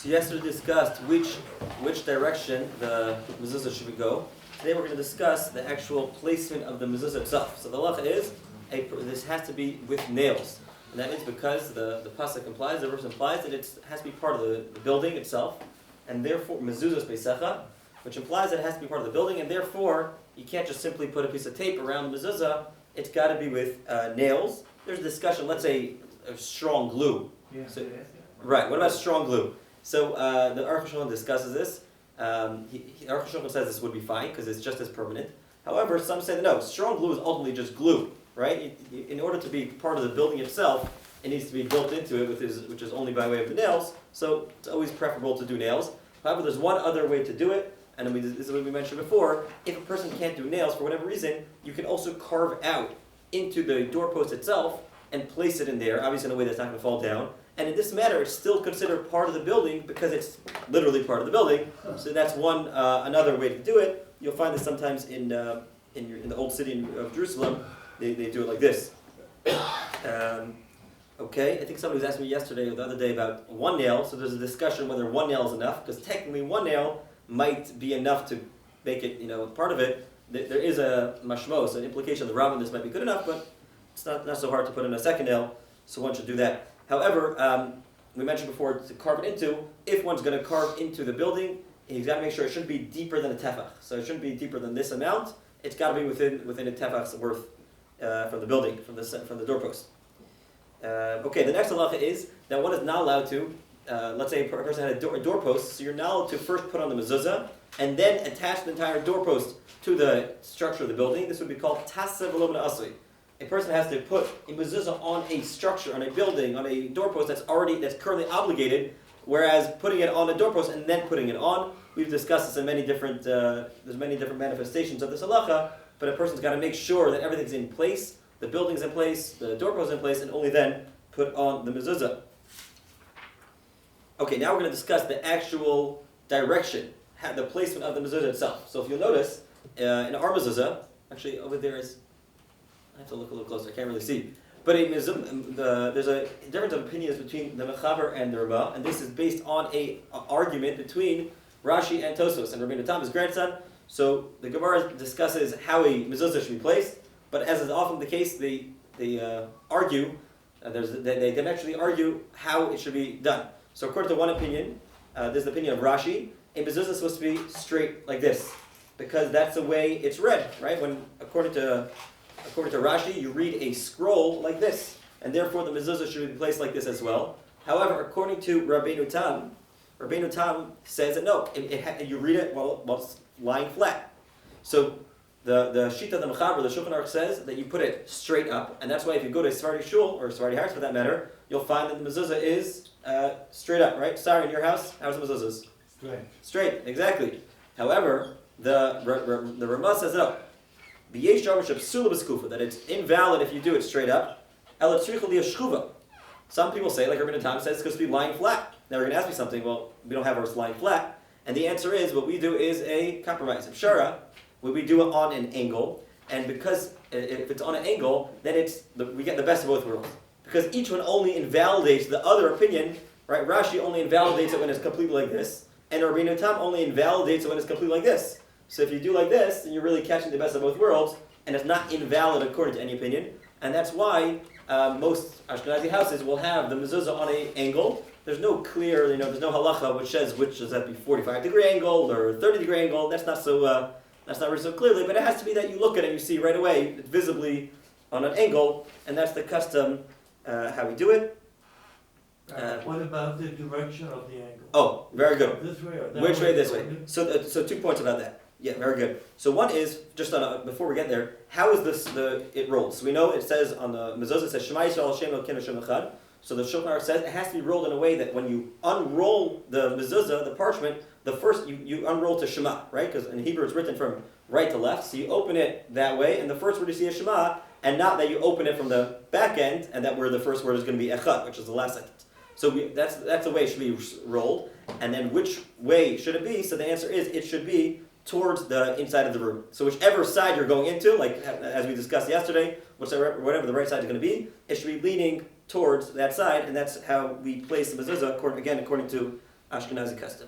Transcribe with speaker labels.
Speaker 1: So yesterday discussed which direction the mezuzah should go. Today we're going to discuss the actual placement of the mezuzah itself. So the halacha is, this has to be with nails. And that is because the pasuk implies, the verse implies that it has to be part of the building itself. And therefore, mezuzah is pesharah, which implies that it has to be part of the building. And therefore, you can't just simply put a piece of tape around the mezuzah. It's got to be with nails. There's a discussion, let's say, of strong glue. Right, what about strong glue? So the Aruch HaShulchan discusses this. Aruch HaShulchan says this would be fine because it's just as permanent. However, some say that no, strong glue is ultimately just glue, right? In order to be part of the building itself, it needs to be built into it, which is only by way of the nails. So it's always preferable to do nails. However, there's one other way to do it, and this is what we mentioned before. If a person can't do nails for whatever reason, you can also carve out into the doorpost itself and place it in there, obviously in a way that's not going to fall down. And in this matter, it's still considered part of the building because it's literally part of the building. So that's another way to do it. You'll find this sometimes in the old city of Jerusalem. They do it like this. Okay, I think somebody was asking me yesterday or the other day about one nail. So there's a discussion whether one nail is enough, because technically one nail might be enough to make it, part of it. There is a mashmos, an implication of the Rambam, this might be good enough, but it's not so hard to put in a second nail, so one should do that. However, we mentioned before to carve it into, if one's going to carve into the building, he's got to make sure it shouldn't be deeper than a tefach. So it shouldn't be deeper than this amount. It's got to be within a tefach's worth from the building, from the doorpost. Okay, the next halacha is that one is not allowed to, let's say a person had a doorpost, so you're not allowed to first put on the mezuzah and then attach the entire doorpost to the structure of the building. This would be called taseh v'lo min asui. A person has to put a mezuzah on a structure, on a building, on a doorpost that's currently obligated, whereas putting it on a doorpost and then putting it on, we've discussed this in many different, there's many different manifestations of this halacha, but a person's got to make sure that everything's in place, the building's in place, the doorpost is in place, and only then put on the mezuzah. Okay, now we're going to discuss the actual direction, the placement of the mezuzah itself. So if you'll notice, in our mezuzah, actually over there is, I have to look a little closer, I can't really see. But there's a difference of opinions between the Mechaber and the Ramah, and this is based on an argument between Rashi and Tosfos and Rabbeinu Tam, his grandson. So the Gemara discusses how a mezuzah should be placed, but as is often the case, they argue, they eventually argue how it should be done. So according to one opinion, there's the opinion of Rashi, a mezuzah is supposed to be straight like this, because that's the way it's read, right? According to Rashi, you read a scroll like this, and therefore the mezuzah should be placed like this as well. However, according to Rabbeinu Tam says that no, you read it while it's lying flat. So the Shita, the Mechaber, the Shulchan Aruch says that you put it straight up, and that's why if you go to a Sephardi shul, or Sephardi house for that matter, you'll find that the mezuzah is straight up, right? Sorry, in your house, how's the mezuzahs? Straight, exactly. However, the Ramah says no. That it's invalid if you do it straight up. Some people say, like Rabbeinu Tam says, it's supposed to be lying flat. Now you're going to ask me something, well, we don't have ours lying flat. And the answer is, what we do is a compromise. Pesharah, we do it on an angle. And because if it's on an angle, then we get the best of both worlds. Because each one only invalidates the other opinion, right? Rashi only invalidates it when it's completely like this. And Rabbeinu Tam only invalidates it when it's completely like this. So if you do like this, then you're really catching the best of both worlds, and it's not invalid according to any opinion. And that's why most Ashkenazi houses will have the mezuzah on an angle. There's no clear, there's no halacha which says which does that be 45-degree angle or 30-degree angle. That's not written so clearly, but it has to be that you look at it and you see right away it's visibly on an angle, and that's the custom how we do it.
Speaker 2: What about the direction of the angle?
Speaker 1: Oh, very good.
Speaker 2: This way or that
Speaker 1: Which way? This way. So 2 points about that. Yeah, very good. So one is, just before we get there, how is it rolled? So we know it says on the mezuzah, it says Shema Yisrael Hashem Elokeinu Hashem Echad. So the Shulchan Aruch says it has to be rolled in a way that when you unroll the mezuzah, the parchment, the first you unroll to Shema, right? Because in Hebrew it's written from right to left, so you open it that way, and the first word you see is Shema, and not that you open it from the back end, and that where the first word is going to be Echad, which is the last sentence. So that's the way it should be rolled. And then which way should it be? So the answer is it should be towards the inside of the room. So whichever side you're going into, like as we discussed yesterday, whatever the right side is going to be, it should be leaning towards that side, and that's how we place the mezuzah, according to Ashkenazi custom.